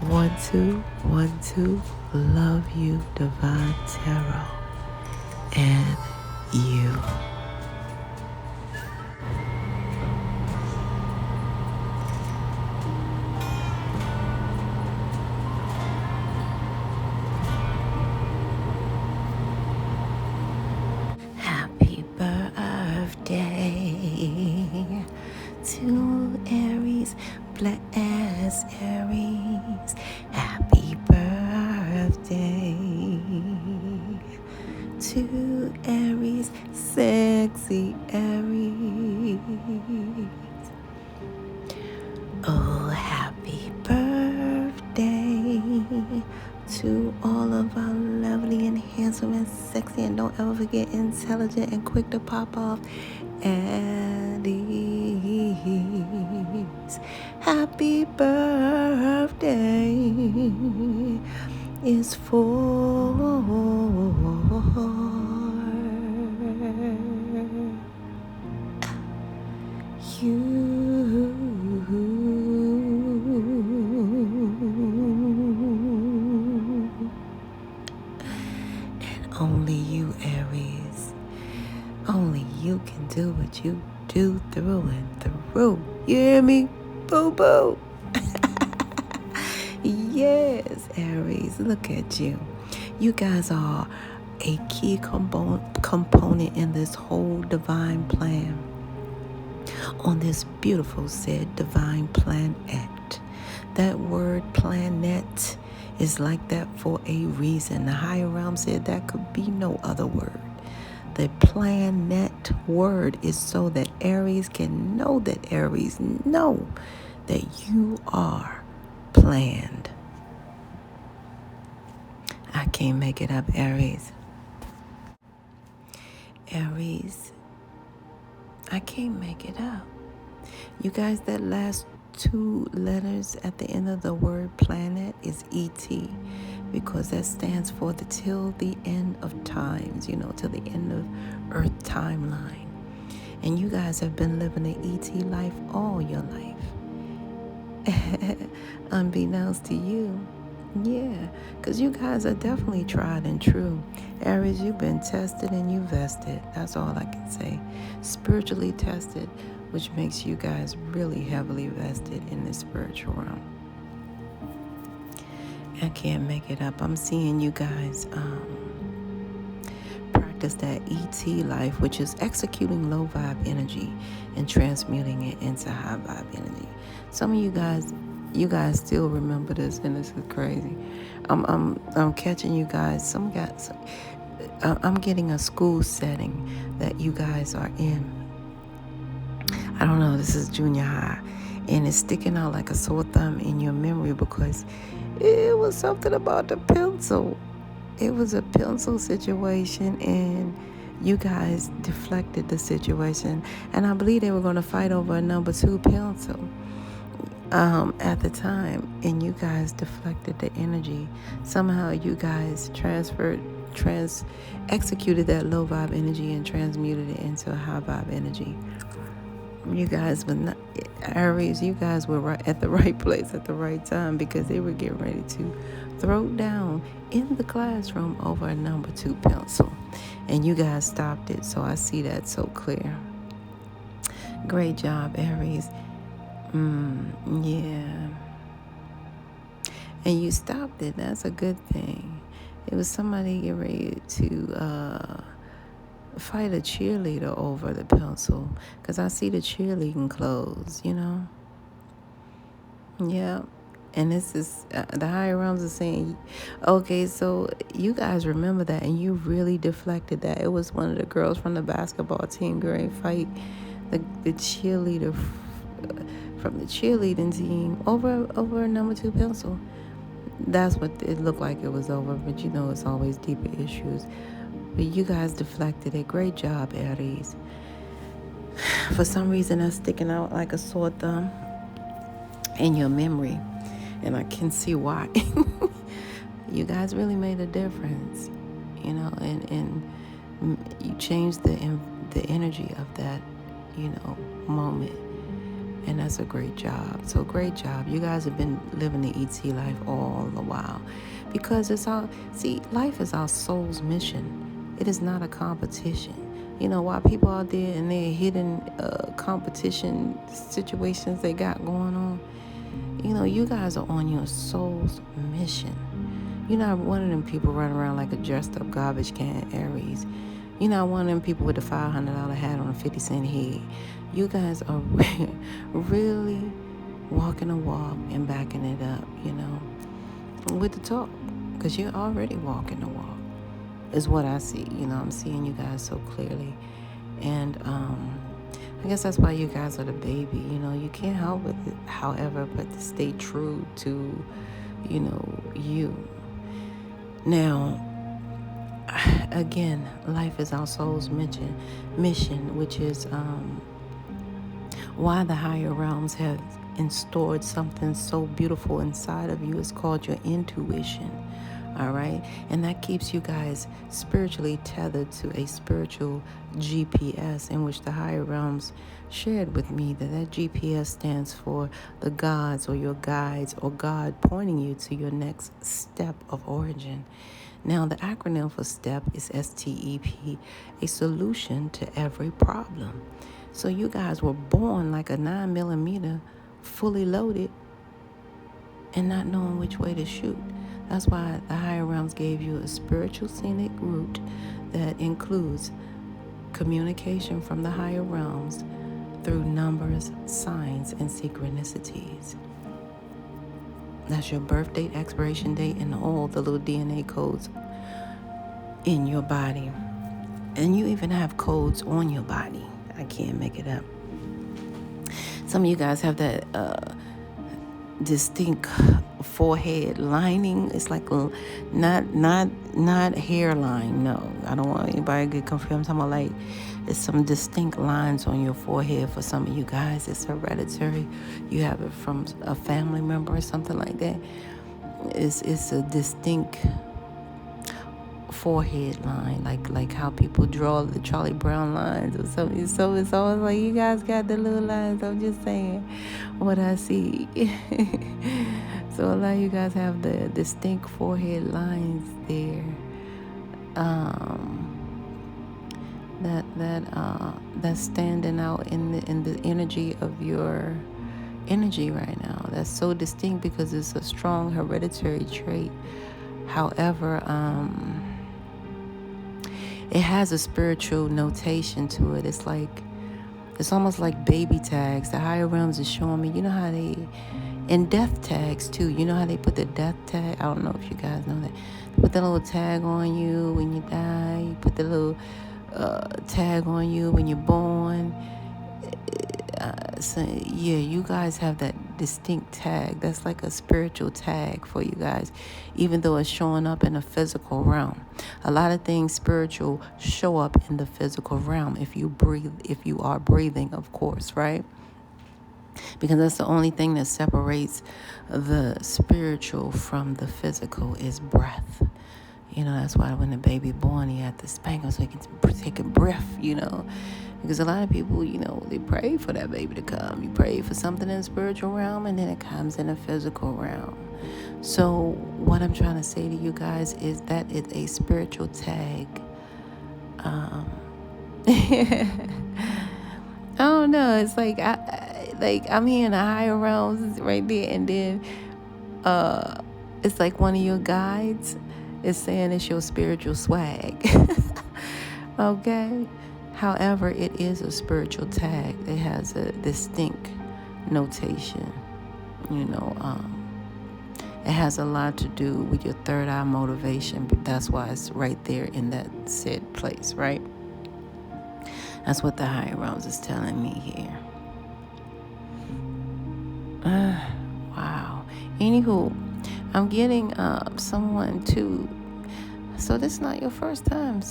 1 2 1 2. Love you, Divine Tarot, and you. Happy birthday to Aries, bless Aries. Happy birthday to Aries, sexy Aries. Oh, happy birthday to all of our lovely and handsome and sexy, and don't ever forget, intelligent and quick to pop off Aries. Happy birthday is for you. And only you, Aries. Only you can do what you do through and through. You hear me? Boo boo. Yes, Aries, look at you. You guys are a key component in this whole divine plan. On this beautiful said divine planet. That word planet is like that for a reason. The higher realm said that could be no other word. The planet word is so that Aries can know that Aries know that you are planned. I can't make it up, Aries. Aries, I can't make it up. You guys, that last 2 letters at the end of the word planet is ET, because that stands for the till the end of times, till the end of Earth timeline. And you guys have been living the ET life all your life. Unbeknownst to you. Yeah, because you guys are definitely tried and true. Aries, you've been tested and you vested. That's all I can say. Spiritually tested, which makes you guys really heavily vested in the spiritual realm. I can't make it up. I'm seeing you guys practice that ET life, which is executing low vibe energy and transmuting it into high vibe energy. Some of you guys still remember this, and this is crazy. I'm catching you guys. I'm getting a school setting that you guys are in. I don't know. This is junior high, and it's sticking out like a sore thumb in your memory because it was something about the pencil. It was a pencil situation, and you guys deflected the situation, and I believe they were going to fight over a number 2 pencil at the time, and you guys deflected the energy. Somehow you guys executed that low vibe energy and transmuted it into a high vibe energy. You guys were not, Aries, you guys were right at the right place at the right time, because they were getting ready to throw down in the classroom over a number 2 pencil, and you guys stopped it. So I see that so clear. Great job, Aries. Yeah. And you stopped it. That's a good thing. It was somebody getting ready to fight a cheerleader over the pencil, because I see the cheerleading clothes, Yeah. And this is, the higher realms are saying, okay, so you guys remember that, and you really deflected that. It was one of the girls from the basketball team going to fight the cheerleader from the cheerleading team over a number 2 pencil. That's what it looked like it was over, but it's always deeper issues. But you guys deflected it. Great job, Aries. For some reason, that's sticking out like a sore thumb in your memory, and I can see why. You guys really made a difference, and you changed the energy of that, moment. And that's a great job. So great job. You guys have been living the ET life all the while. Because life is our soul's mission. It is not a competition. Why people out there and they're hidden competition situations they got going on, you guys are on your soul's mission. You're not one of them people running around like a dressed up garbage can Aries. You're not one of them people with the $500 hat on a 50-cent head. You guys are really walking the walk and backing it up, with the talk. Because you're already walking the walk, is what I see. I'm seeing you guys so clearly. And I guess that's why you guys are the baby. You can't help it, however, but to stay true to, you. Now, again, life is our soul's mission, which is why the higher realms have installed something so beautiful inside of you. It's called your intuition. All right. And that keeps you guys spiritually tethered to a spiritual GPS, in which the higher realms shared with me that GPS stands for the gods or your guides, or God pointing you to your next step of origin. Now, the acronym for STEP is STEP, a solution to every problem. So you guys were born like a 9mm, fully loaded, and not knowing which way to shoot. That's why the higher realms gave you a spiritual scenic route that includes communication from the higher realms through numbers, signs, and synchronicities. That's your birth date, expiration date, and all the little DNA codes in your body. And you even have codes on your body. I can't make it up. Some of you guys have that distinct forehead lining. It's like not hairline. No, I don't want anybody to get confused. I'm talking about like it's some distinct lines on your forehead. For some of you guys, it's hereditary. You have it from a family member or something like that. It's a distinct forehead line, like how people draw the Charlie Brown lines or something. So it's always like you guys got the little lines. I'm just saying what I see. So a lot of you guys have the distinct forehead lines there. That's standing out in the energy of your energy right now. That's so distinct because it's a strong hereditary trait. However, it has a spiritual notation to it. It's almost like baby tags. The higher realms is showing me, how they, and death tags too. You know how they put the death tag? I don't know if you guys know that. They put the little tag on you when you die. You put the little tag on you when you're born. So yeah, you guys have that distinct tag. That's like a spiritual tag for you guys, even though it's showing up in the physical realm. A lot of things spiritual show up in the physical realm if you are breathing, of course, right? Because that's the only thing that separates the spiritual from the physical is breath. That's why when the baby born, he had to spank him so he can take a breath, Because a lot of people, they pray for that baby to come. You pray for something in the spiritual realm, and then it comes in the physical realm. So what I'm trying to say to you guys is that it's a spiritual tag. I don't know. It's like I'm hearing the higher realms right there, and then it's like one of your guides is saying it's your spiritual swag. Okay. However, it is a spiritual tag. It has a distinct notation. It has a lot to do with your third eye motivation, but that's why it's right there in that said place, right? That's what the higher realms is telling me here. Wow. Anywho, I'm getting someone too. So this is not your first time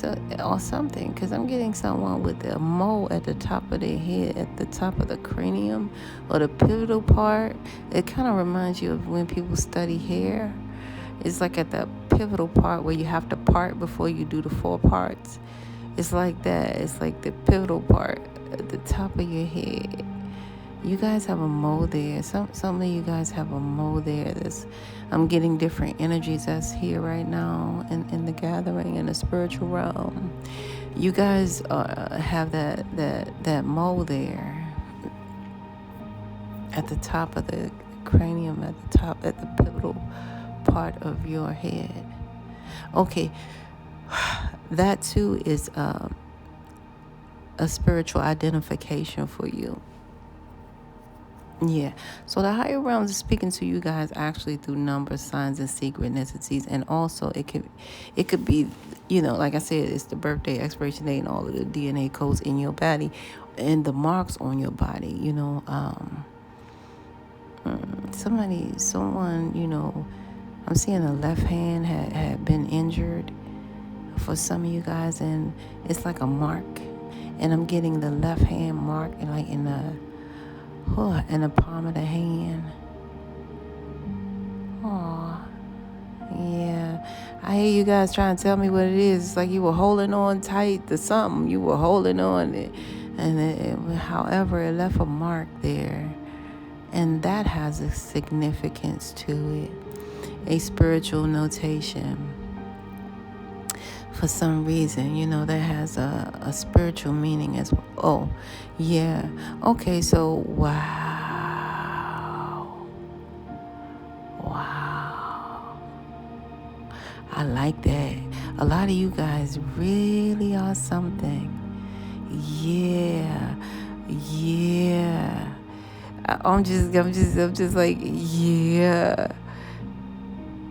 or something, because I'm getting someone with a mole at the top of their head, at the top of the cranium, or the pivotal part. It kind of reminds you of when people study hair. It's like at the pivotal part where you have to part before you do the 4 parts. It's like that. It's like the pivotal part at the top of your head. You guys have a mole there. Some of you guys have a mole there. I'm getting different energies that's here right now in the gathering in the spiritual realm. You guys have that mole there at the top of the cranium, at the pivotal part of your head. Okay, that too is a spiritual identification for you. Yeah. So the higher realms is speaking to you guys actually through numbers, signs, and synchronicities, and also it could be, like I said, it's the birthday, expiration date, and all of the DNA codes in your body, and the marks on your body. Someone, I'm seeing the left hand had been injured for some of you guys, and it's like a mark, and I'm getting the left hand mark and like in the palm of the hand. Oh, yeah. I hear you guys trying to tell me what it is. It's like you were holding on tight to something. You were holding on, however, it left a mark there. And that has a significance to it, a spiritual notation. For some reason, that has a spiritual meaning as well. Oh, yeah. Okay, so wow. I like that. A lot of you guys really are something. Yeah. I'm just like, yeah.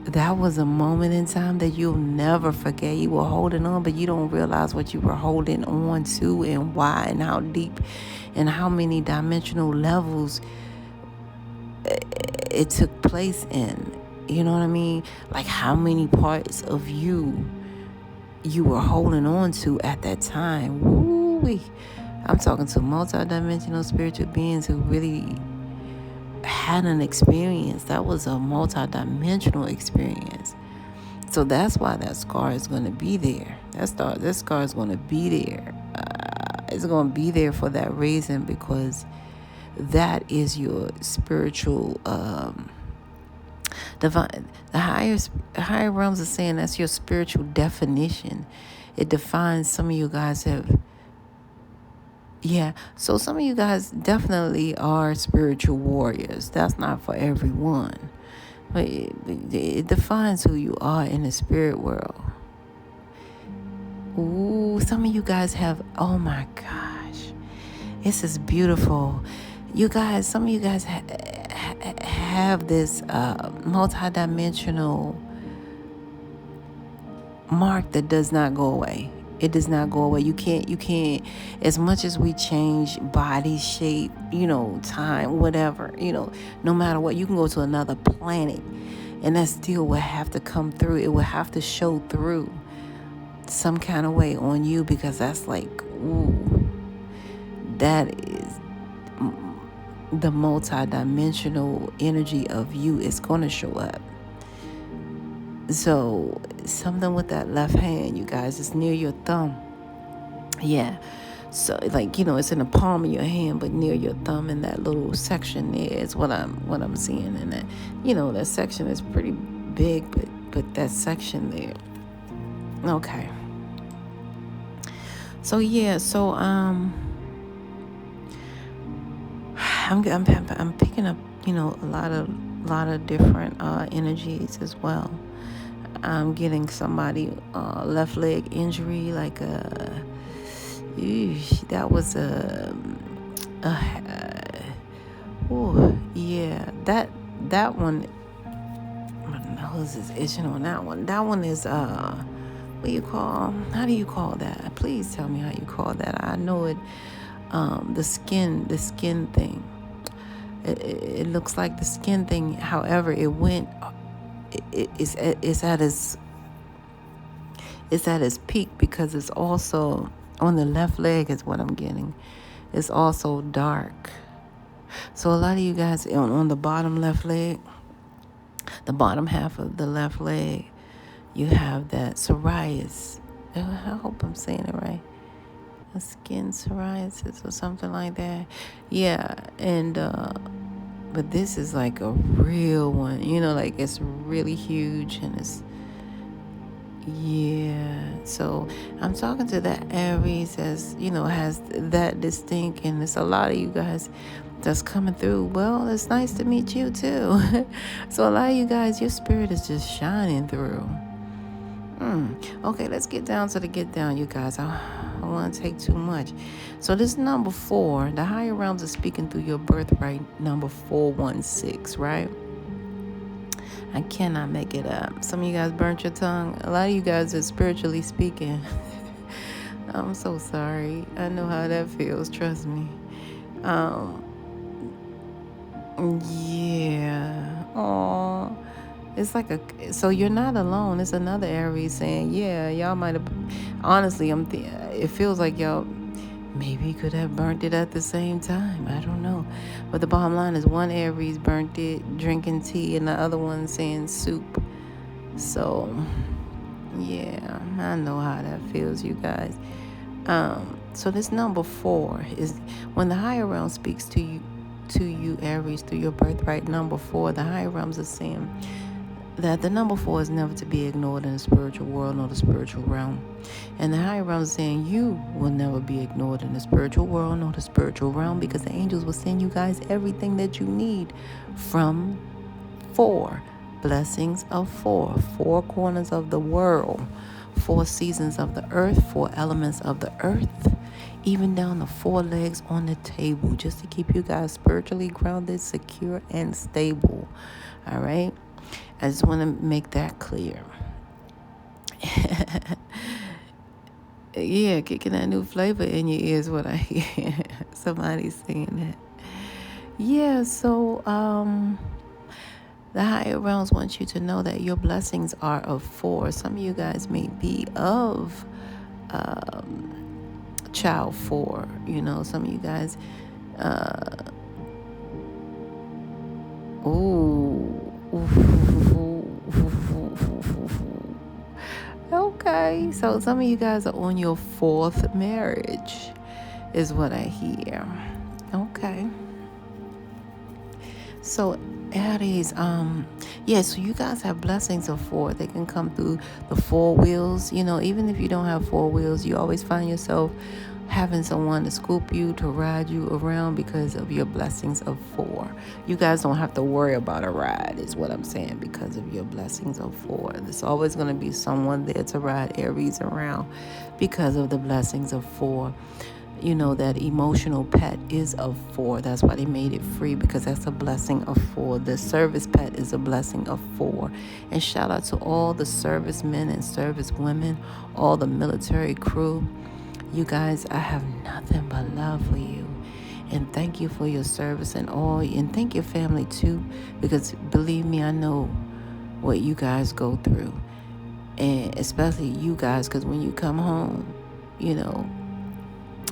That was a moment in time that you'll never forget. You were holding on, but you don't realize what you were holding on to and why and how deep and how many dimensional levels it took place in. You know what I mean? Like how many parts of you were holding on to at that time. Woo-wee. I'm talking to multidimensional spiritual beings who really had an experience. That was a multidimensional experience. So that's why that scar is going to be there. That scar is going to be there. It's going to be there for that reason, because that is your spiritual divine. The higher realms are saying that's your spiritual definition. It defines. Some of you guys have. Yeah, so some of you guys definitely are spiritual warriors. That's not for everyone. But it defines who you are in the spirit world. Ooh, some of you guys have, oh my gosh. This is beautiful. Some of you guys have this multidimensional mark that does not go away. It does not go away. You can't, as much as we change body shape, time, whatever, no matter what, you can go to another planet and that still will have to come through. It will have to show through some kind of way on you, because that's like, ooh, that is the multi-dimensional energy of you is going to show up. So something with that left hand, you guys, is near your thumb. Yeah. So it's in the palm of your hand, but near your thumb, in that little section there is what I'm seeing. And that, that section is pretty big, but that section there. Okay. So yeah, I'm picking up, a lot of different energies as well. I'm getting somebody left leg injury, like that was that one. My nose is itching on that one. That one is how do you call that? Please tell me how you call that. I know it. The skin thing. It looks like the skin thing. However, it went. It's at its peak, because it's also on the left leg is what I'm getting. It's also dark. So a lot of you guys on the bottom left leg, the bottom half of the left leg, you have that psoriasis. I hope I'm saying it right. skin psoriasis or something like that. Yeah, and but this is like a real one. Like it's really huge, and it's yeah. So I'm talking to that Aries as has that distinct, and it's a lot of you guys that's coming through. Well, it's nice to meet you too. So a lot of you guys, your spirit is just shining through. Okay, let's get down to the get down, you guys. I don't want to take too much. So this number 4, the higher realms are speaking through your birthright number 416, right? I cannot make it up. Some of you guys burnt your tongue. A lot of you guys are spiritually speaking. I'm so sorry. I know how that feels, trust me. Yeah. Aww. It's like so you're not alone. It's another Aries saying, yeah, y'all might have, honestly, it feels like y'all maybe could have burnt it at the same time. I don't know. But the bottom line is one Aries burnt it drinking tea and the other one saying soup. So, yeah, I know how that feels, you guys. So this number 4 is when the higher realm speaks to you, Aries, through your birthright number 4, the higher realms are saying that the number 4 is never to be ignored in the spiritual world nor the spiritual realm. And the higher realm is saying you will never be ignored in the spiritual world nor the spiritual realm, because the angels will send you guys everything that you need from 4 blessings of 4 corners of the world, 4 seasons of the earth, 4 elements of the earth, even down to 4 legs on the table, just to keep you guys spiritually grounded, secure, and stable. All right? I just want to make that clear. Yeah, kicking that new flavor in your ears, what I hear. Somebody's saying that. Yeah, so the higher realms want you to know that your blessings are of 4. Some of you guys may be of child 4. Some of you guys Okay, so some of you guys are on your 4th marriage, is what I hear. Okay. So Aries, so you guys have blessings of 4. They can come through the 4 wheels. Even if you don't have 4 wheels, you always find yourself having someone to scoop you, to ride you around because of your blessings of 4. You guys don't have to worry about a ride, is what I'm saying, because of your blessings of 4. There's always going to be someone there to ride Aries around because of the blessings of 4. That emotional pet is of 4. That's why they made it free, because that's a blessing of 4. The service pet is a blessing of 4. And shout out to all the servicemen and servicewomen, all the military crew. You guys, I have nothing but love for you. And thank you for your service and thank your family too, because believe me, I know what you guys go through. And especially you guys, because when you come home,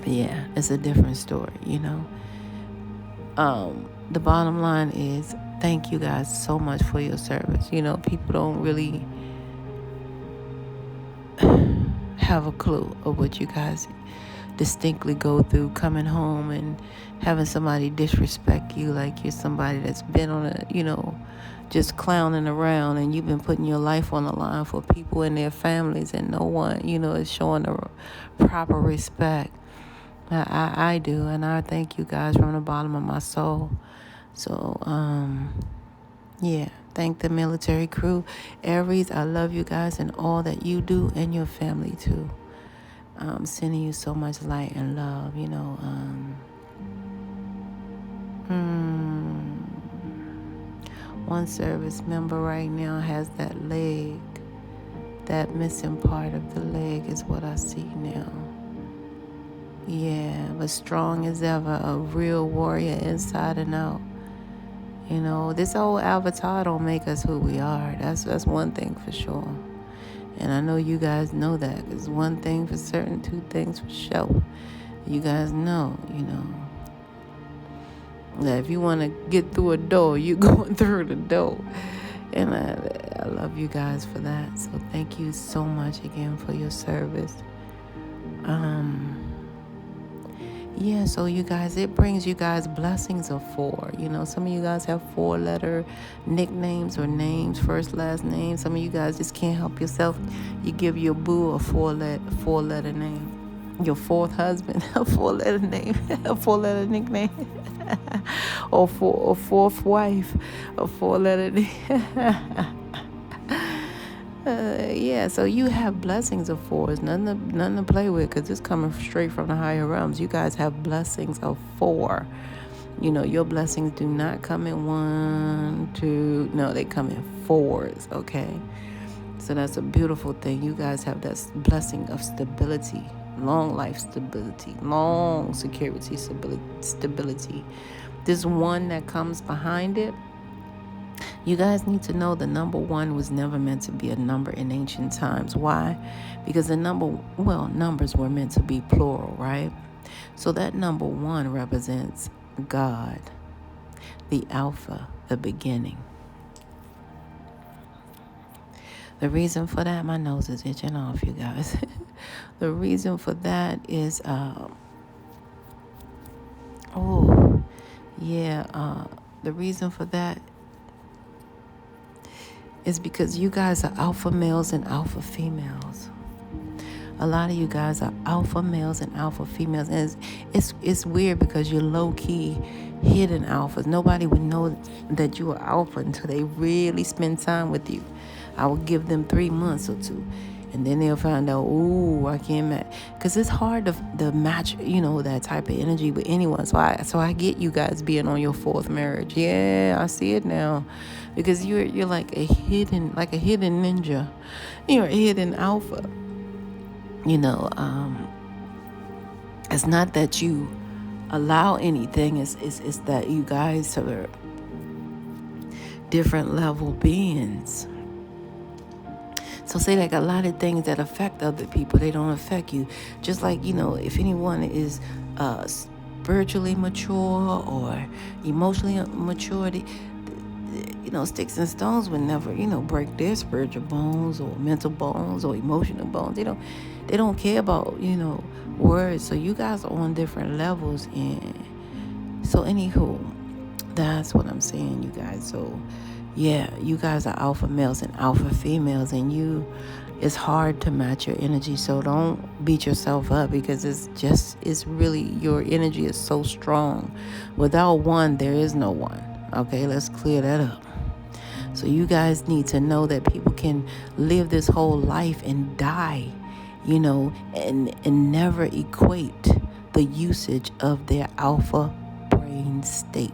yeah, it's a different story, The bottom line is thank you guys so much for your service. People don't really have a clue of what you guys distinctly go through coming home and having somebody disrespect you like you're somebody that's been on just clowning around, and you've been putting your life on the line for people and their families, and no one, is showing the proper respect. I do, and I thank you guys from the bottom of my soul. So, yeah, thank the military crew. Aries, I love you guys and all that you do, and your family too. I'm sending you so much light and love, One service member right now has that leg, that missing part of the leg is what I see now. Yeah, but strong as ever, a real warrior inside and out. This old avatar don't make us who we are. That's one thing for sure. And I know you guys know that, because one thing for certain, 2 things for sure. You guys know, that if you want to get through a door, you're going through the door. And I love you guys for that. So thank you so much again for your service. Yeah, so you guys, it brings you guys blessings of 4. Some of you guys have 4-letter nicknames or names, first, last name. Some of you guys just can't help yourself. You give your boo a 4-letter name. Your fourth husband, a 4-letter name, a 4-letter nickname. or fourth wife, a 4-letter name. Yeah, so you have blessings of 4s, nothing to play with, because it's coming straight from the higher realms. You guys have blessings of 4. Your blessings do not come in 1, 2, no, they come in 4s, okay? So that's a beautiful thing. You guys have that blessing of stability, long life stability, long security stability. This 1 that comes behind it, you guys need to know the number 1 was never meant to be a number in ancient times. Why? Because numbers were meant to be plural, right? So that number 1 represents God, the Alpha, the beginning. The reason for that, my nose is itching off, you guys. The reason for that is, the reason for that is because you guys are alpha males and alpha females. A lot of you guys are alpha males and alpha females, and it's weird because you're low-key hidden alphas. Nobody would know that you are alpha until they really spend time with you. I would give them 3 months or 2, and then they'll find out, I can't match. Because it's hard to match, that type of energy with anyone. So I get you guys being on your 4th marriage. Yeah, I see it now. Because you're like a hidden ninja. You're a hidden alpha. It's not that you allow anything. It's that you guys are different level beings. So say like a lot of things that affect other people, they don't affect you. Just like, if anyone is spiritually mature or emotionally mature, sticks and stones would never, break their spiritual bones or mental bones or emotional bones. They don't care about, words. So you guys are on different levels. And so anywho, that's what I'm saying, you guys. So yeah, you guys are alpha males and alpha females, and it's hard to match your energy. So don't beat yourself up, because it's really, your energy is so strong. Without 1, there is no 1. Okay, let's clear that up. So you guys need to know that people can live this whole life and die, and never equate the usage of their alpha brain state.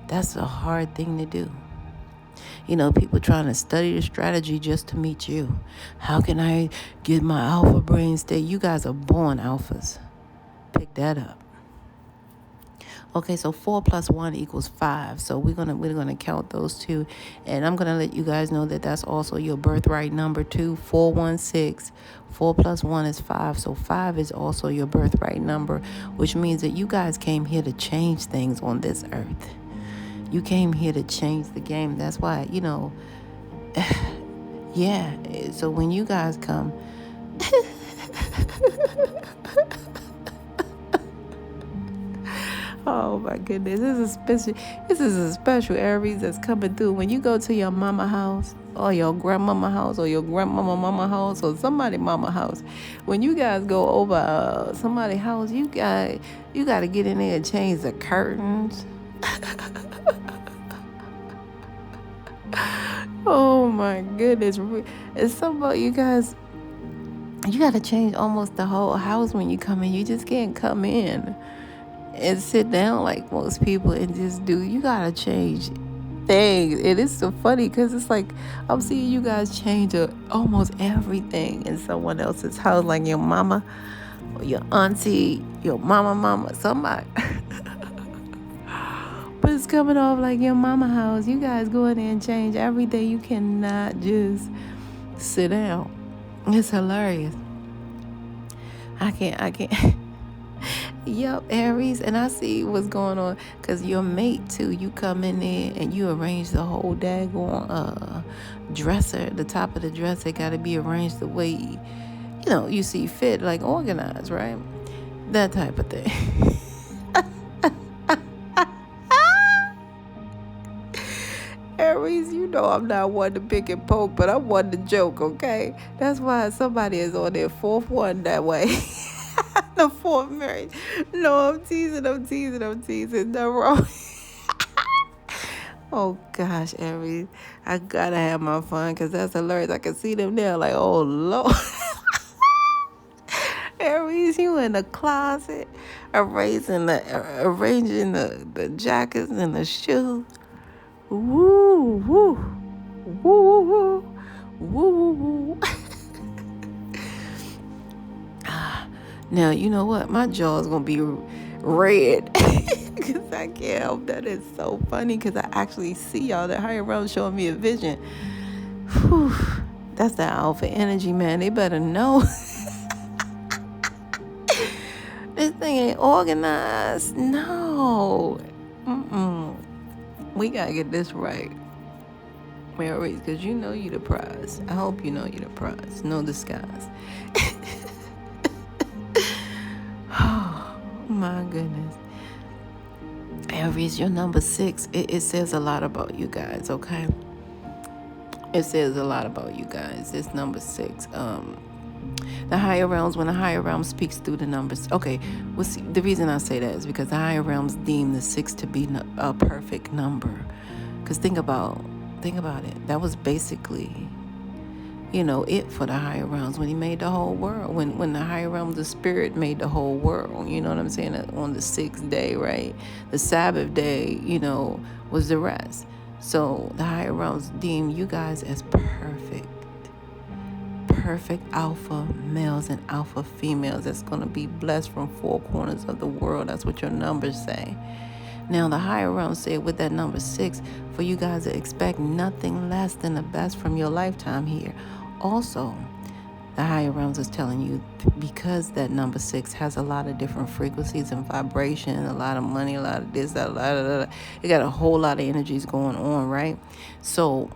That's a hard thing to do. People trying to study the strategy just to meet you. How can I get my alpha brain state? You guys are born alphas. Pick that up. Okay, so 4 plus 1 equals 5. So we're gonna count those 2, and I'm gonna let you guys know that that's also your birthright number too. 416. 4 plus 1 is 5. So 5 is also your birthright number, which means that you guys came here to change things on this earth. You came here to change the game. That's why, yeah. So when you guys come. Oh my goodness, this is a special Aries that's coming through. When you go to your mama house or your grandmama house or your grandmama mama house or somebody mama house, when you guys go over somebody's house, you got to get in there and change the curtains. Oh my goodness. It's something about you guys. You got to change almost the whole house when you come in. You just can't come in and sit down like most people and just do. You gotta change things. It is so funny because it's like I'm seeing you guys change almost everything in someone else's house, like your mama or your auntie, your mama, somebody. But it's coming off like your mama house. You guys go in there and change everything. You cannot just sit down. It's hilarious. I can't. Yep, Aries, and I see what's going on, because your mate too, you come in there and you arrange the whole daggone dresser. The top of the dresser got to be arranged the way you see fit, like organized, right? That type of thing. Aries, you know I'm not one to pick and poke, but I'm one to joke, okay? That's why somebody is on their fourth one that way. The fourth marriage. No, I'm teasing. No wrong. Oh gosh, Aries, I gotta have my fun because that's hilarious. I can see them there like, oh Lord. Aries, you in the closet, arranging the jackets and the shoes. Woo, woo, woo, woo, woo, woo, woo. Now, you know what? My jaw's going to be red because I can't help that. It's so funny because I actually see y'all. The higher realm showing me a vision. Whew, that's the alpha energy, man. They better know. This thing ain't organized. No. We got to get this right. Aries, because you know you the prize. I hope you know you the prize. No disguise. Oh, my goodness. Aries, your number 6, it says a lot about you guys, okay? It says a lot about you guys. It's number 6. The higher realms, when the higher realm speaks through the numbers. Okay, well, see, the reason I say that is because the higher realms deem the 6 to be a perfect number. Because think about it. That was basically, it for the higher realms when he made the whole world. When the higher realms, the spirit made the whole world. You know what I'm saying? On the 6th day, right? The Sabbath day, was the rest. So the higher realms deem you guys as perfect alpha males and alpha females that's going to be blessed from 4 corners of the world. That's what your numbers say. Now, the higher realms say with that number 6, for you guys to expect nothing less than the best from your lifetime here. Also, the higher realms is telling you, because that number 6 has a lot of different frequencies and vibration, a lot of money, a lot of this, a lot of that. It got a whole lot of energies going on, right? So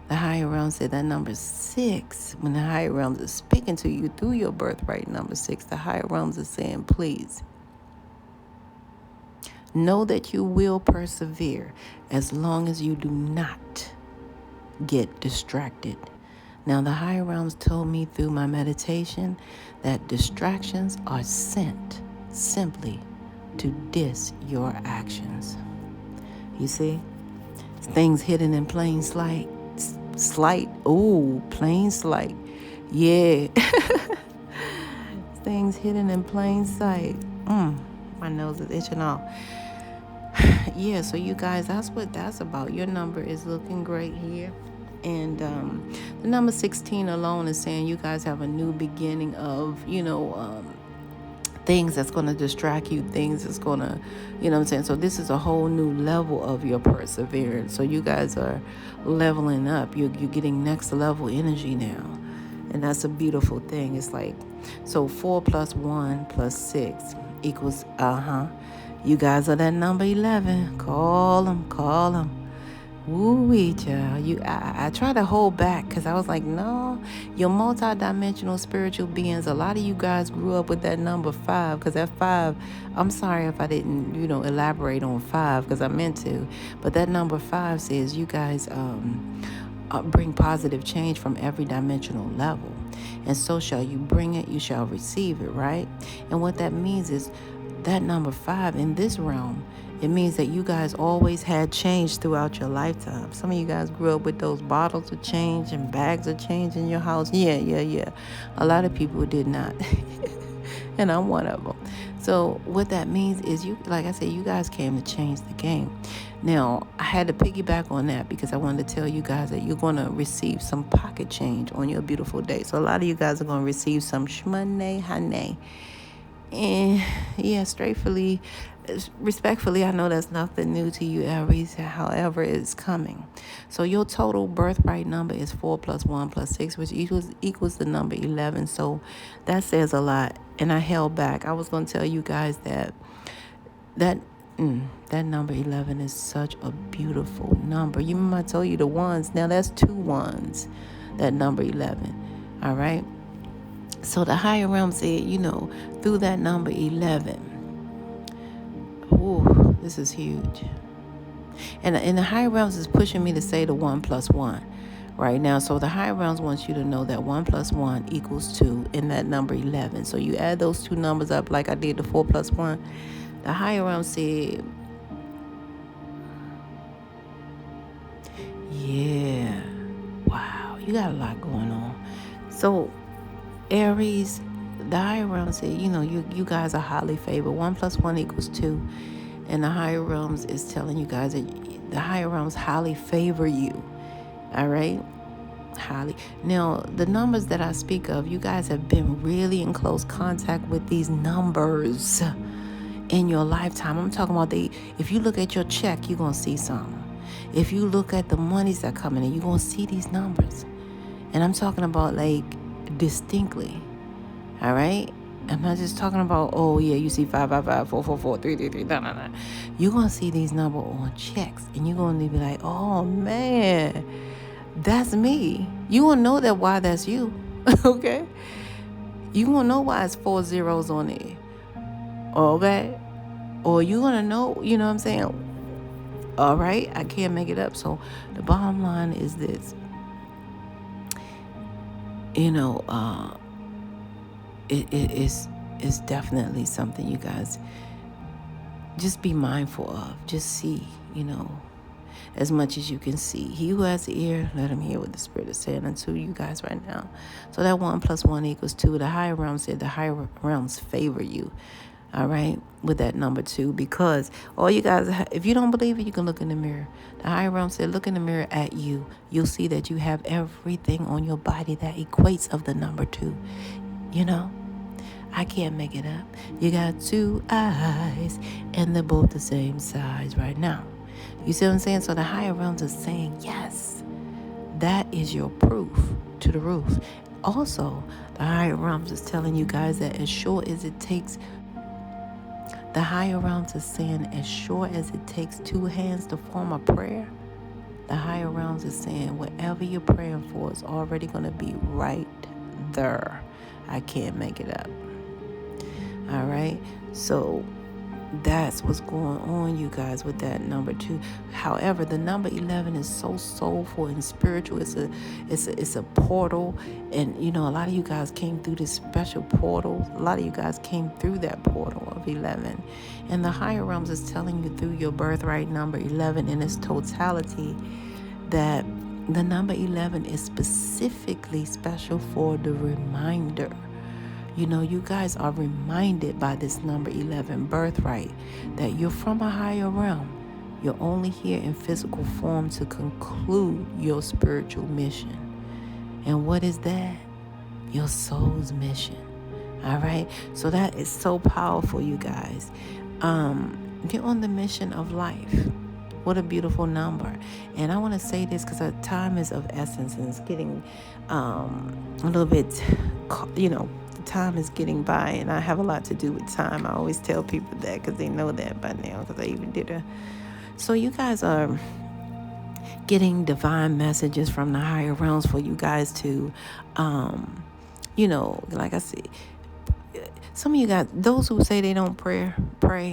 the higher realms said that number 6, when the higher realms is speaking to you through your birthright number 6, the higher realms is saying, please, know that you will persevere as long as you do not get distracted. Now, the higher realms told me through my meditation that distractions are sent simply to dis your actions. You see? Things hidden in plain sight. Plain sight. Yeah. Things hidden in plain sight. My nose is itching off. Yeah, so you guys, that's what that's about. Your number is looking great here. And the number 16 alone is saying you guys have a new beginning of, things that's going to distract you, things that's going to, what I'm saying? So this is a whole new level of your perseverance. So you guys are leveling up. You're getting next level energy now. And that's a beautiful thing. It's like, so 4 plus 1 plus 6 equals, you guys are that number 11. Call them. Woo-wee, child. I try to hold back because I was like, no, you're multi-dimensional spiritual beings. A lot of you guys grew up with that number 5 because that 5, I'm sorry if I didn't, elaborate on 5 because I meant to. But that number 5 says you guys bring positive change from every dimensional level. And so shall you bring it, you shall receive it, right? And what that means is that number 5 in this realm, it means that you guys always had change throughout your lifetime. Some of you guys grew up with those bottles of change and bags of change in your house. Yeah. A lot of people did not. And I'm one of them. So what that means is, like I said, you guys came to change the game. Now, I had to piggyback on that because I wanted to tell you guys that you're going to receive some pocket change on your beautiful day. So a lot of you guys are going to receive some shmoney, honey. And yeah, respectfully, I know that's nothing new to you, Aries. However, it's coming. So your total birthright number is 4 plus 1 plus 6, which equals the number 11. So that says a lot. And I held back. I was going to tell you guys that number 11 is such a beautiful number. You remember I told you the ones. Now that's 2 ones. That number 11. All right. So the higher realm said, through that number 11, ooh, this is huge. And the higher realms is pushing me to say the 1 plus 1 right now. So the higher realms wants you to know that 1 plus 1 equals 2 in that number 11. So you add those two numbers up like I did the 4 plus 1. The higher realm said, yeah, wow, you got a lot going on. So Aries, the higher realm said, you guys are highly favored. 1 plus 1 equals 2. And the higher realms is telling you guys that the higher realms highly favor you. All right? Highly. Now, the numbers that I speak of, you guys have been really in close contact with these numbers in your lifetime. I'm talking about if you look at your check, you're going to see something. If you look at the monies that come in, you're going to see these numbers. And I'm talking about like distinctly. All right? I'm not just talking about, oh yeah, you see 555, 444, 333, nah. You're going to see these numbers on checks. And you're going to be like, oh man, that's me. You won't know that why that's you. Okay? You won't know why it's 4 zeros on there. Okay? Or you're going to know, you know what I'm saying? All right? I can't make it up. So the bottom line is this. It's definitely something you guys just be mindful of. Just see, as much as you can see. He who has the ear, let him hear what the Spirit is saying unto you guys right now. So that 1 plus 1 equals 2. The higher realm said the higher realms favor you. All right, with that number 2, because all you guys, if you don't believe it, you can look in the mirror. The higher realm said, look in the mirror at you. You'll see that you have everything on your body that equates of the number 2. I can't make it up. You got 2 eyes, and they're both the same size right now. You see what I'm saying? So the higher realms are saying, yes, that is your proof to the roof. Also, the higher realms is telling you guys that as sure as it takes, the higher realms is saying, as sure as it takes 2 hands to form a prayer, the higher realms is saying, whatever you're praying for is already going to be right there. I can't make it up. All right? So that's what's going on, you guys, with that number 2. However, the number 11 is so soulful and spiritual. It's a portal, and a lot of you guys came through this special portal. A lot of you guys came through that portal of 11, and the higher realms is telling you through your birthright number 11 in its totality that the number 11 is specifically special for the reminder. You guys are reminded by this number 11 birthright that you're from a higher realm. You're only here in physical form to conclude your spiritual mission. And what is that? Your soul's mission. All right? So that is so powerful, you guys. You're on the mission of life. What a beautiful number. And I want to say this because time is of essence, and it's getting a little bit, time is getting by, and I have a lot to do with time. I always tell people that because they know that by now, because I even did so you guys are getting divine messages from the higher realms for you guys to like I said, some of you guys, those who say they don't pray,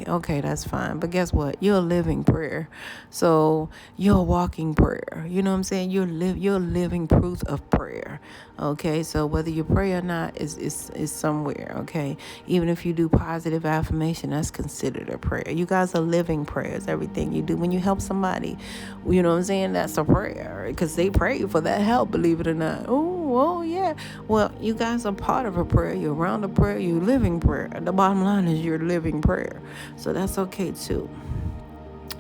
okay, that's fine. But guess what? You're a living prayer. So you're a walking prayer. You know what I'm saying? You're living proof of prayer. Okay, so whether you pray or not is somewhere. Okay, even if you do positive affirmation, that's considered a prayer. You guys are living prayers. Everything you do, when you help somebody, you know what I'm saying, that's a prayer, because they pray for that help, believe it or not. Oh yeah. Well, you guys are part of a prayer. You're around a prayer. You're living prayer. The bottom line is you're living prayer. So that's okay too.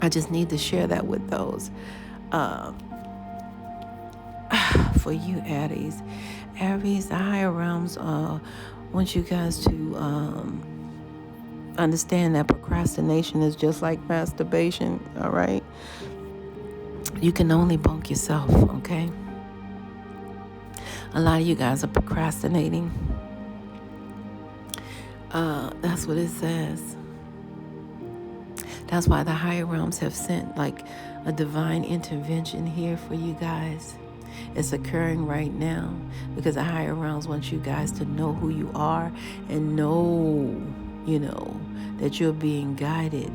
I just need to share that with those. For you, Aries. Aries, the higher realms want you guys to understand that procrastination is just like masturbation, all right? You can only bunk yourself, okay? A lot of you guys are procrastinating. That's what it says. That's why the higher realms have sent like a divine intervention here for you guys. It's occurring right now because the higher realms want you guys to know who you are and know, that you're being guided,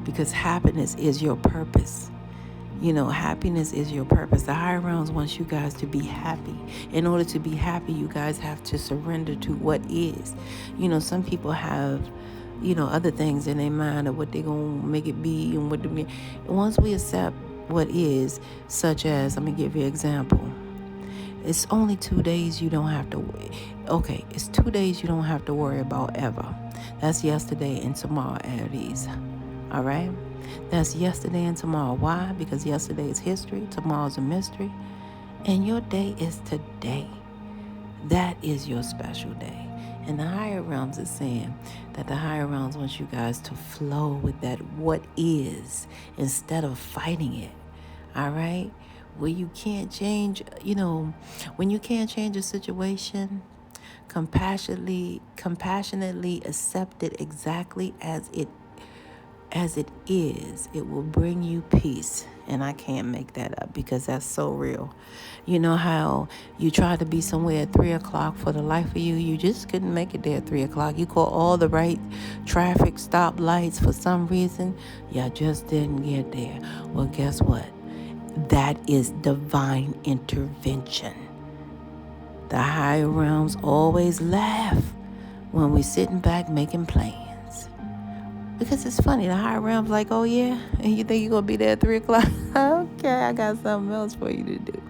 because happiness is your purpose. Happiness is your purpose. The higher realms wants you guys to be happy. In order to be happy, you guys have to surrender to what is. Some people have, other things in their mind of what they're going to make it be and what to be. Once we accept what is, such as, let me give you an example. It's only 2 days you don't have to worry. Okay, it's 2 days you don't have to worry about ever. That's yesterday and tomorrow, Aries. All right? That's yesterday and tomorrow. Why? Because yesterday is history, tomorrow's a mystery, and your day is today. That is your special day. And the higher realms is saying that the higher realms want you guys to flow with that what is instead of fighting it. All right? Where you can't change, when you can't change a situation, compassionately accept it exactly as it is. It will bring you peace. And I can't make that up because that's so real. You know how you try to be somewhere at 3 o'clock for the life of you, you just couldn't make it there at 3 o'clock. You caught all the right traffic stop lights for some reason. You just didn't get there. Well, guess what? That is divine intervention. The higher realms always laugh when we're sitting back making plans. Because it's funny, the higher realms like, oh yeah, and you think you're going to be there at 3 o'clock? Okay, I got something else for you to do.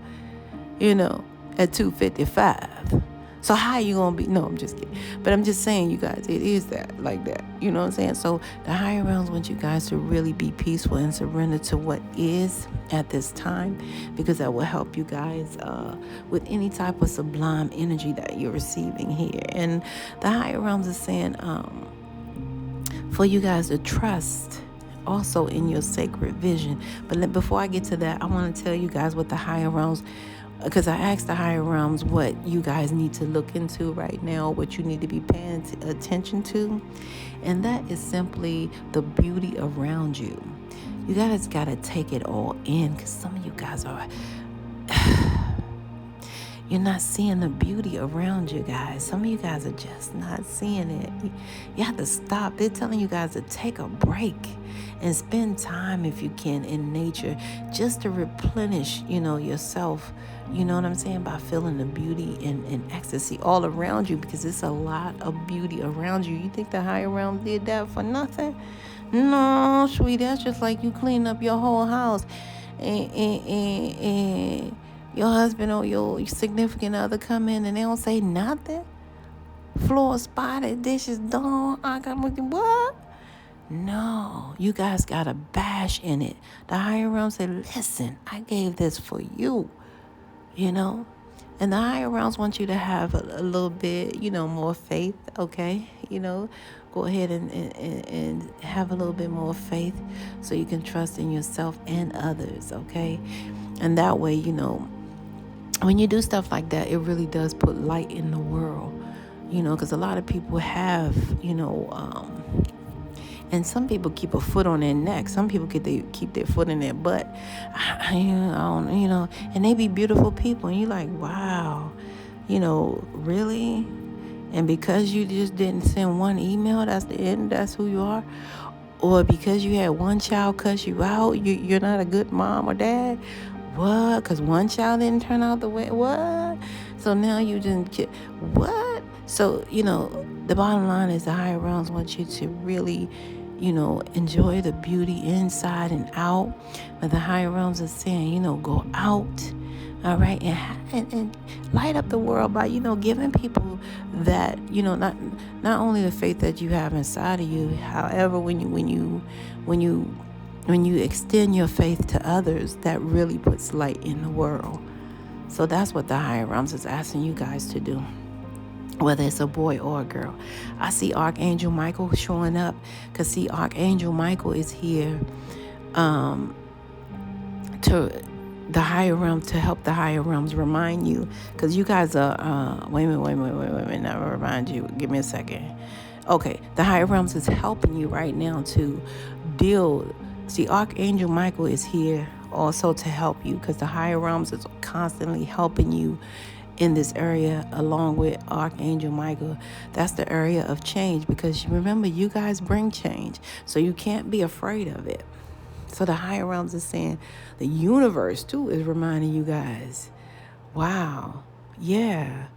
At 2:55. So how you going to be? No, I'm just kidding. But I'm just saying, you guys, it is that, like that. You know what I'm saying? So the higher realms want you guys to really be peaceful and surrender to what is at this time, because that will help you guys with any type of sublime energy that you're receiving here. And the higher realms is saying, for you guys to trust also in your sacred vision. But before I get to that, I want to tell you guys what the higher realms, because I asked the higher realms what you guys need to look into right now, what you need to be paying attention to. And that is simply the beauty around you. You guys got to take it all in, because some of you guys are... You're not seeing the beauty around you guys. Some of you guys are just not seeing it. You have to stop. They're telling you guys to take a break and spend time, if you can, in nature, just to replenish, yourself. You know what I'm saying? By feeling the beauty and ecstasy all around you, because it's a lot of beauty around you. You think the higher realms did that for nothing? No, sweetie, that's just like you clean up your whole house and your husband or your significant other come in and they don't say nothing. Floor spotted, dishes done. I got what? No, you guys got to bash in it. The higher realms say, listen, I gave this for you, And the higher realms want you to have a little bit, more faith, okay? Go ahead and have a little bit more faith so you can trust in yourself and others, okay? And that way, when you do stuff like that, it really does put light in the world, because a lot of people have, and some people keep a foot on their neck. Some people keep their foot in their butt, and they be beautiful people. And you're like, wow, really? And because you just didn't send one email, that's the end, that's who you are? Or because you had one child cuss you out, you're not a good mom or dad? What? Because one child didn't turn out the way? What? So now you didn't get... What? So, the bottom line is the higher realms want you to really, enjoy the beauty inside and out. But the higher realms are saying, go out, all right, and light up the world by, giving people that, not only the faith that you have inside of you. However, when you extend your faith to others, that really puts light in the world. So that's what the higher realms is asking you guys to do, whether it's a boy or a girl. I see Archangel Michael showing up, because Archangel Michael is here to the higher realm, to help the higher realms remind you, because you guys are wait a minute, now remind you, give me a second. Okay, the higher realms is helping you right now to deal. See, Archangel Michael is here also to help you, because the higher realms is constantly helping you in this area, along with Archangel Michael. That's the area of change, because remember, you guys bring change, so you can't be afraid of it. So the higher realms is saying, the universe too is reminding you guys, wow, yeah,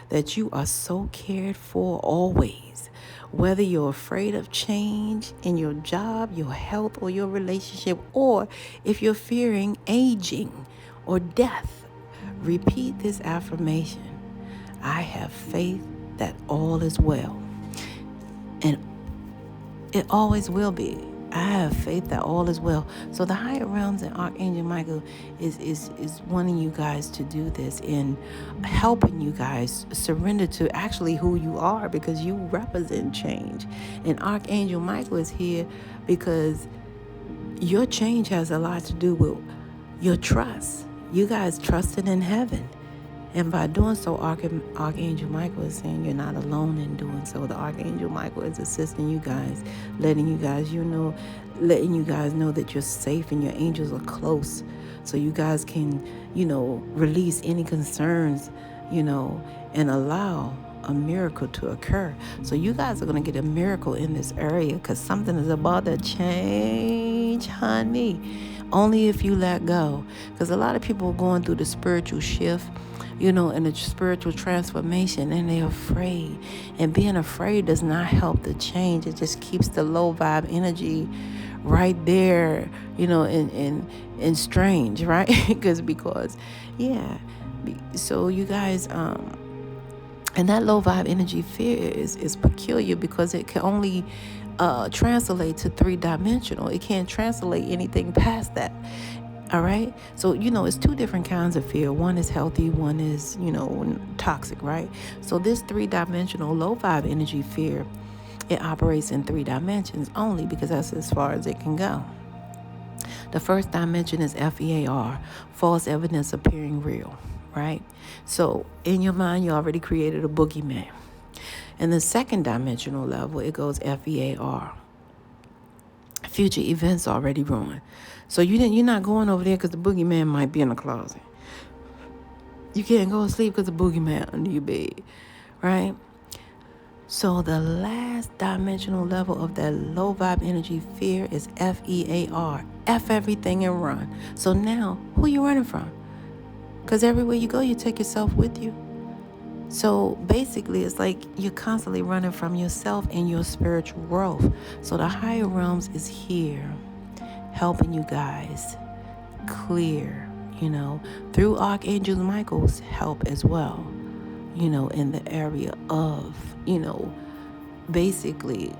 that you are so cared for always. Whether you're afraid of change in your job, your health, or your relationship, or if you're fearing aging or death, repeat this affirmation. I have faith that all is well. And it always will be. I have faith that all is well. So the higher realms and Archangel Michael is wanting you guys to do this, in helping you guys surrender to actually who you are, because you represent change. And Archangel Michael is here because your change has a lot to do with your trust. You guys trusted in heaven. And by doing so, Archangel Michael is saying you're not alone in doing so. The Archangel Michael is assisting you guys, letting you guys know that you're safe and your angels are close. So you guys can, release any concerns, and allow a miracle to occur. So you guys are going to get a miracle in this area, because something is about to change, honey. Only if you let go. Because a lot of people are going through the spiritual shift, and the spiritual transformation, and they're afraid. And being afraid does not help the change. It just keeps the low vibe energy right there, and strange, right? because, yeah. So you guys, and that low vibe energy fear is peculiar, because it can only translate to 3-dimensional. It can't translate anything past that. All right. So, it's 2 different kinds of fear. One is healthy, one is, toxic, right? So this 3-dimensional low vibe energy fear, it operates in 3 dimensions only, because that's as far as it can go. The first dimension is FEAR, false evidence appearing real, right? So in your mind, you already created a boogeyman. And the second dimensional level, it goes FEAR, future events already ruined. So you're not going over there because the boogeyman might be in the closet. You can't go to sleep because the boogeyman under your bed, right? So the last dimensional level of that low vibe energy fear is FEAR, F everything and run. So now, who you running from? Because everywhere you go, you take yourself with you. So basically, it's like you're constantly running from yourself and your spiritual growth. So the higher realms is here, helping you guys clear, through Archangel Michael's help as well, in the area of, basically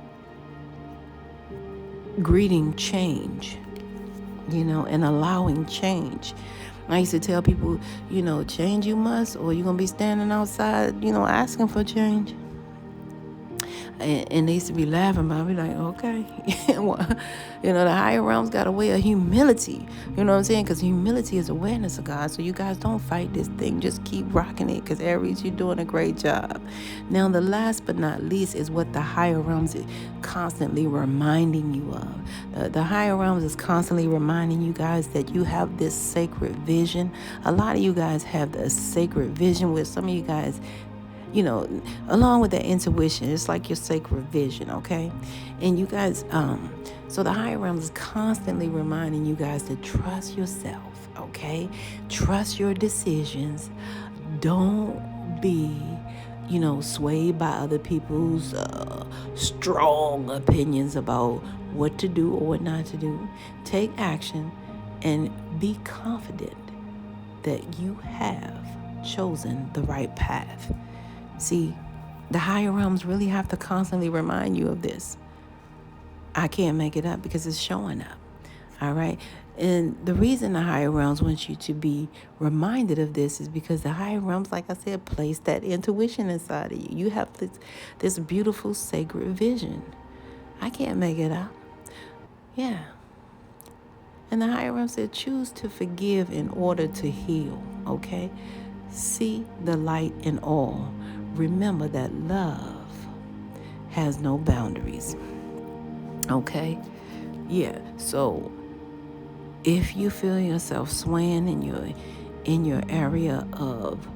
greeting change, and allowing change. I used to tell people, change you must, or you're going to be standing outside, asking for change. And they used to be laughing about me, like, okay. The higher realms got a way of humility. You know what I'm saying? Because humility is awareness of God. So you guys don't fight this thing. Just keep rocking it, because Aries, you're doing a great job. Now, the last but not least is what the higher realms is constantly reminding you of. The higher realms is constantly reminding you guys that you have this sacred vision. A lot of you guys have the sacred vision, where some of you guys, along with that intuition, it's like your sacred vision, okay? And you guys, so the higher realms is constantly reminding you guys to trust yourself, okay? Trust your decisions. Don't be, swayed by other people's strong opinions about what to do or what not to do. Take action and be confident that you have chosen the right path. See, the higher realms really have to constantly remind you of this. I can't make it up, because it's showing up. All right. And the reason the higher realms want you to be reminded of this is because the higher realms, like I said, place that intuition inside of you. You have this beautiful sacred vision. I can't make it up. Yeah. And the higher realms said, choose to forgive in order to heal. Okay. See the light in all. Remember that love has no boundaries. Okay? Yeah. So if you feel yourself swaying in your area of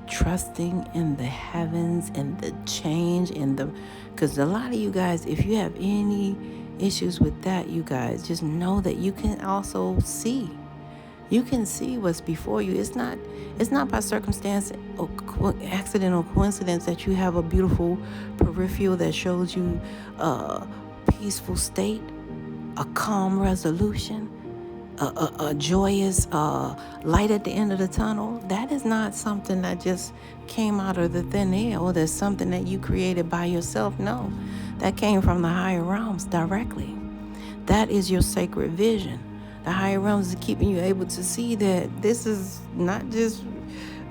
trusting in the heavens and the change and the, because a lot of you guys, if you have any issues with that, you guys just know that you can also see. You can see what's before you. It's not by circumstance or accident or coincidence that you have a beautiful peripheral that shows you a peaceful state, a calm resolution, a joyous light at the end of the tunnel. That is not something that just came out of the thin air, or there's something that you created by yourself. No, that came from the higher realms directly. That is your sacred vision. The higher realms is keeping you able to see that this is not just,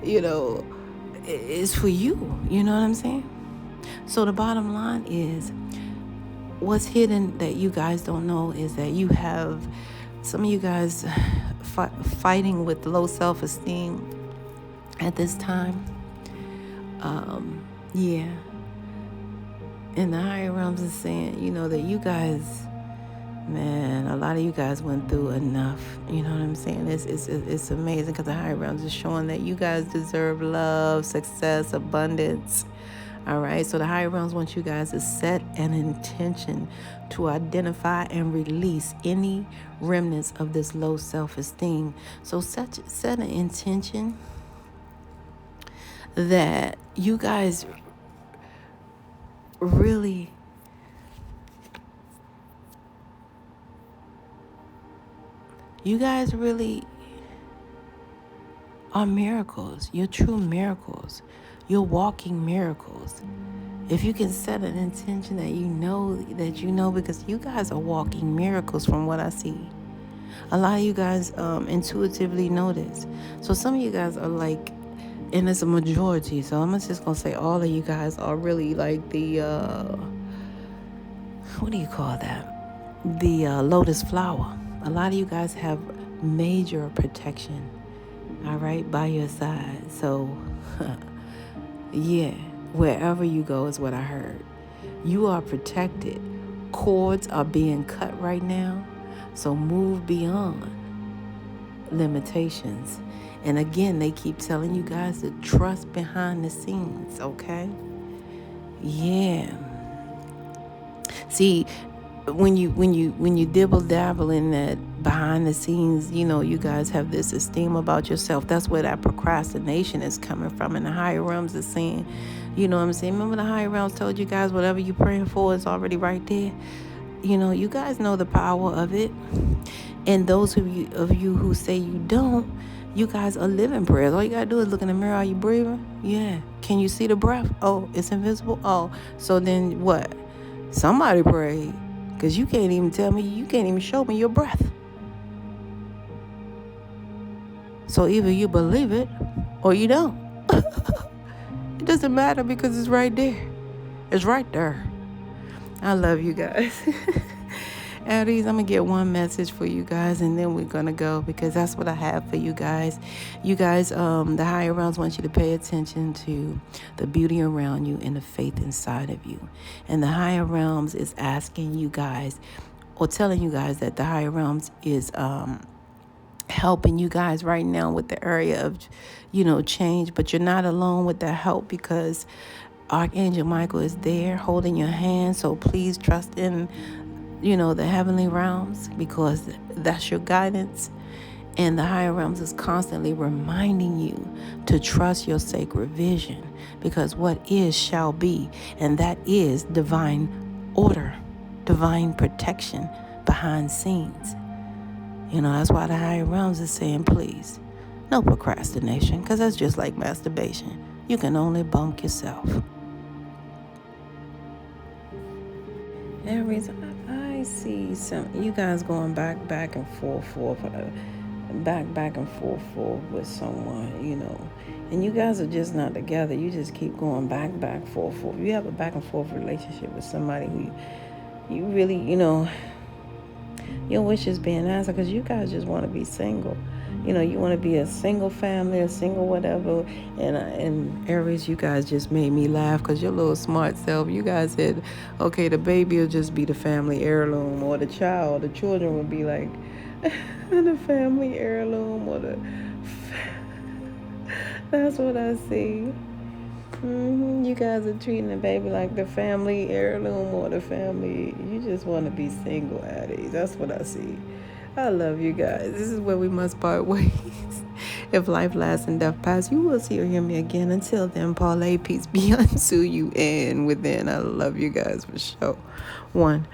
it's for you. You know what I'm saying? So the bottom line is, what's hidden that you guys don't know is that you have some of you guys fighting with low self-esteem at this time. Yeah. And the higher realms is saying, that you guys, man, a lot of you guys went through enough. You know what I'm saying? It's amazing, because the higher realms is showing that you guys deserve love, success, abundance. All right, so the higher realms want you guys to set an intention to identify and release any remnants of this low self-esteem. So set an intention that you guys really are miracles. You're true miracles. You're walking miracles. If you can set an intention that you know, because you guys are walking miracles from what I see. A lot of you guys intuitively know this. So some of you guys are like, and it's a majority, so I'm just going to say all of you guys are really like the, what do you call that? The lotus flower. A lot of you guys have major protection, all right, by your side. So, yeah, wherever you go is what I heard. You are protected. Cords are being cut right now. So move beyond limitations. And again, they keep telling you guys to trust behind the scenes, okay? Yeah. See, when you dibble dabble in that behind the scenes, you guys have this esteem about yourself. That's where that procrastination is coming from. And the higher realms is saying, you know what I'm saying? Remember the higher realms told you guys whatever you're praying for is already right there. You guys know the power of it. And those of you who say you don't, you guys are living prayers. All you gotta do is look in the mirror. Are you breathing? Yeah. Can you see the breath? Oh, it's invisible? Oh, so then what? Somebody prayed. Because you can't even tell me, you can't even show me your breath. So either you believe it or you don't. It doesn't matter, because it's right there. It's right there. I love you guys. Aries, I'm going to get one message for you guys, and then we're going to go, because that's what I have for you guys. You guys, the higher realms want you to pay attention to the beauty around you and the faith inside of you. And the higher realms is asking you guys, or telling you guys, that the higher realms is helping you guys right now with the area of, change. But you're not alone with that help, because Archangel Michael is there holding your hand. So please trust in the heavenly realms, because that's your guidance. And the higher realms is constantly reminding you to trust your sacred vision, because what is shall be, and that is divine order, divine protection behind scenes. That's why the higher realms is saying, please, no procrastination, because that's just like masturbation. You can only bunk yourself. Aries, I see some you guys going back and forth with someone, and you guys are just not together. You just keep going back, forth. You have a back and forth relationship with somebody who you really, your wish is being answered, because you guys just want to be single. You want to be a single family, a single whatever. And Aries, you guys just made me laugh, because your little smart self, you guys said, okay, the baby will just be the family heirloom, or the children will be like The family heirloom or that's what I see. You guys are treating the baby like the family heirloom or the family. You just want to be single, Addie. That's what I see. I love you guys. This is where we must part ways. If life lasts and death pass, you will see or hear me again. Until then, Paulay, peace be unto you and within. I love you guys for sure. One.